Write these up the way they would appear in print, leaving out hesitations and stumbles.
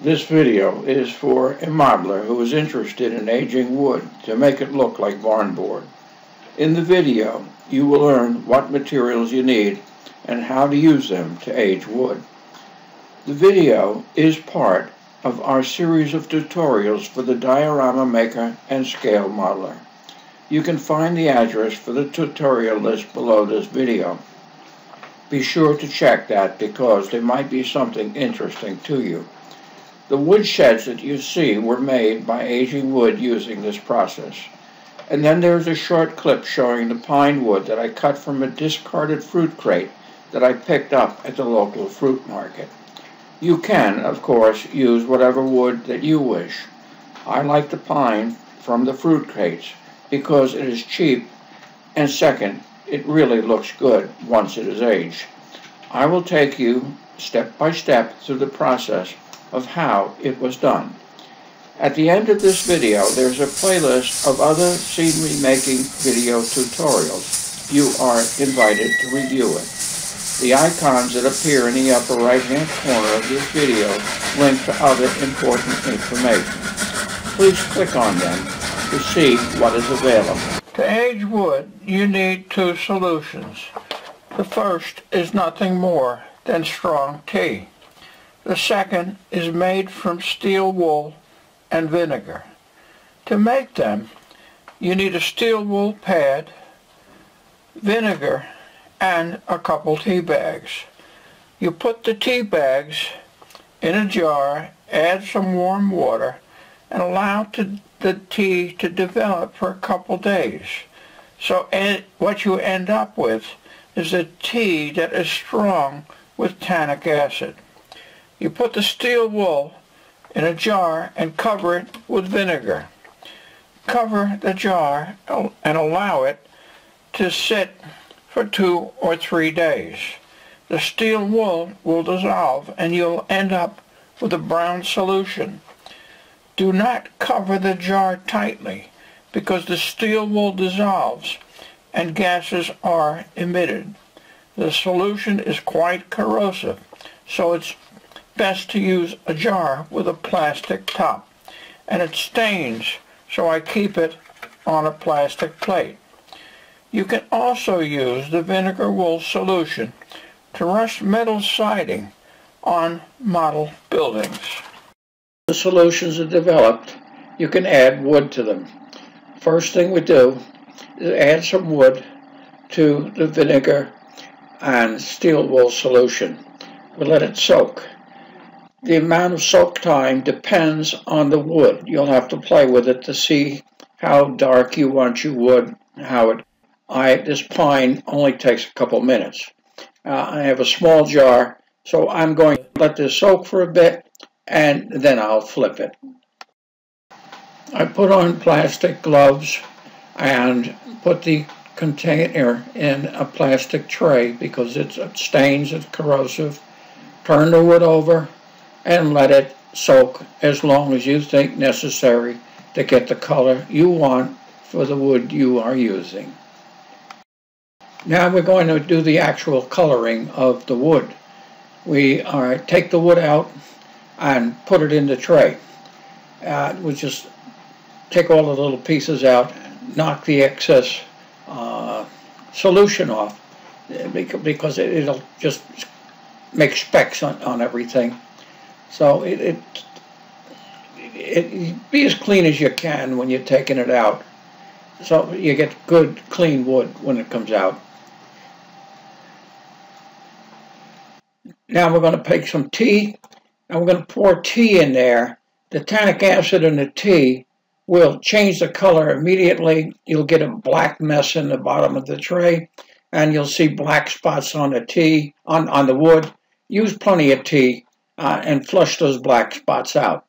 This video is for a modeler who is interested in aging wood to make it look like barn board. In the video, you will learn what materials you need and how to use them to age wood. The video is part of our series of tutorials for the diorama maker and scale modeler. You can find the address for the tutorial list below this video. Be sure to check that because there might be something interesting to you. The wood sheds that you see were made by aging wood using this process. And then there's a short clip showing the pine wood that I cut from a discarded fruit crate that I picked up at the local fruit market. You can, of course, use whatever wood that you wish. I like the pine from the fruit crates because it is cheap, and second, it really looks good once it is aged. I will take you step by step through the process of how it was done. At the end of this video, there's a playlist of other scenery making video tutorials. You are invited to review it. The icons that appear in the upper right-hand corner of this video link to other important information. Please click on them to see what is available. To age wood, you need two solutions. The first is nothing more than strong tea. The second is made from steel wool and vinegar. To make them, you need a steel wool pad, vinegar, and a couple tea bags. You put the tea bags in a jar, add some warm water, and allow the tea to develop for a couple days. So what you end up with is a tea that is strong with tannic acid. You put the steel wool in a jar and cover it with vinegar. Cover the jar and allow it to sit for 2 or 3 days. The steel wool will dissolve and you'll end up with a brown solution. Do not cover the jar tightly because the steel wool dissolves and gases are emitted. The solution is quite corrosive, so it's best to use a jar with a plastic top. And it stains, so I keep it on a plastic plate. You can also use the vinegar wool solution to rust metal siding on model buildings. The solutions are developed, you can add wood to them. First thing we do is add some wood to the vinegar and steel wool solution. We let it soak. The amount of soak time depends on the wood. You'll have to play with it to see how dark you want your wood. This pine only takes a couple minutes. I have a small jar, so I'm going to let this soak for a bit and then I'll flip it. I put on plastic gloves and put the container in a plastic tray because it stains, it's corrosive. Turn the wood over and let it soak as long as you think necessary to get the color you want for the wood you are using. Now we're going to do the actual coloring of the wood. We take the wood out and put it in the tray. We just take all the little pieces out, knock the excess solution off because it'll just make specks on everything. So be as clean as you can when you're taking it out, so you get good clean wood when it comes out. Now we're going to take some tea and we're going to pour tea in there. The tannic acid in the tea will change the color immediately. You'll get a black mess in the bottom of the tray and you'll see black spots on the tea, on the wood. Use plenty of tea and flush those black spots out.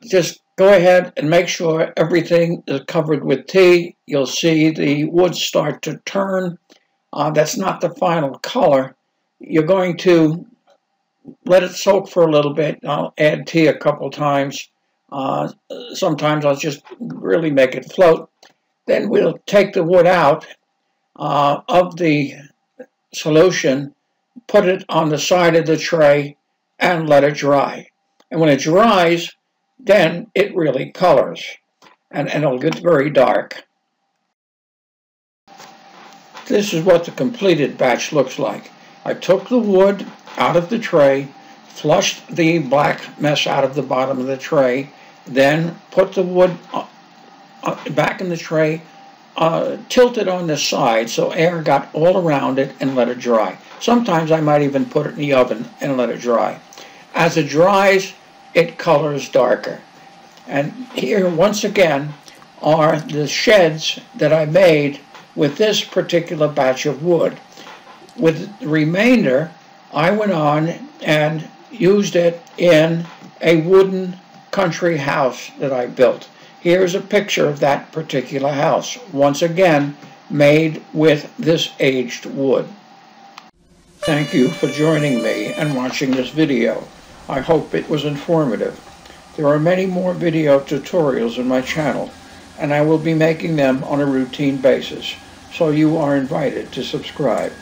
Just go ahead and make sure everything is covered with tea. You'll see the wood start to turn. That's not the final color. You're going to let it soak for a little bit. I'll add tea a couple times. Sometimes I'll just really make it float. Then we'll take the wood out of the solution, put it on the side of the tray, and let it dry. And when it dries, then it really colors, and it'll get very dark. This is what the completed batch looks like. I took the wood out of the tray, flushed the black mess out of the bottom of the tray, then put the wood back in the tray, tilted on the side so air got all around it, and let it dry. Sometimes I might even put it in the oven and let it dry. As it dries, it colors darker. And here, once again, are the sheds that I made with this particular batch of wood. With the remainder, I went on and used it in a wooden country house that I built. Here's a picture of that particular house, once again made with this aged wood. Thank you for joining me and watching this video. I hope it was informative. There are many more video tutorials on my channel, and I will be making them on a routine basis, so you are invited to subscribe.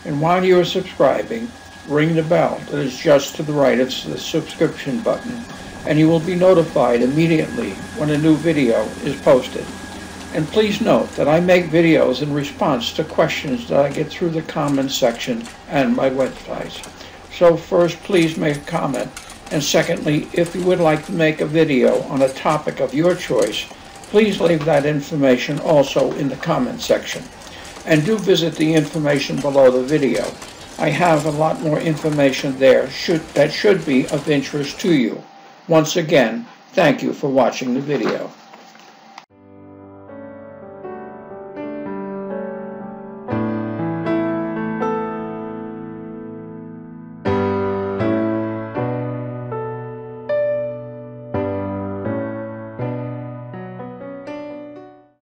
And while you are subscribing, ring the bell that is just to the right of the subscription button, and you will be notified immediately when a new video is posted. And please note that I make videos in response to questions that I get through the comments section and my websites. So first, please make a comment, and secondly, if you would like to make a video on a topic of your choice, please leave that information also in the comment section. And do visit the information below the video. I have a lot more information there that should be of interest to you. Once again, thank you for watching the video.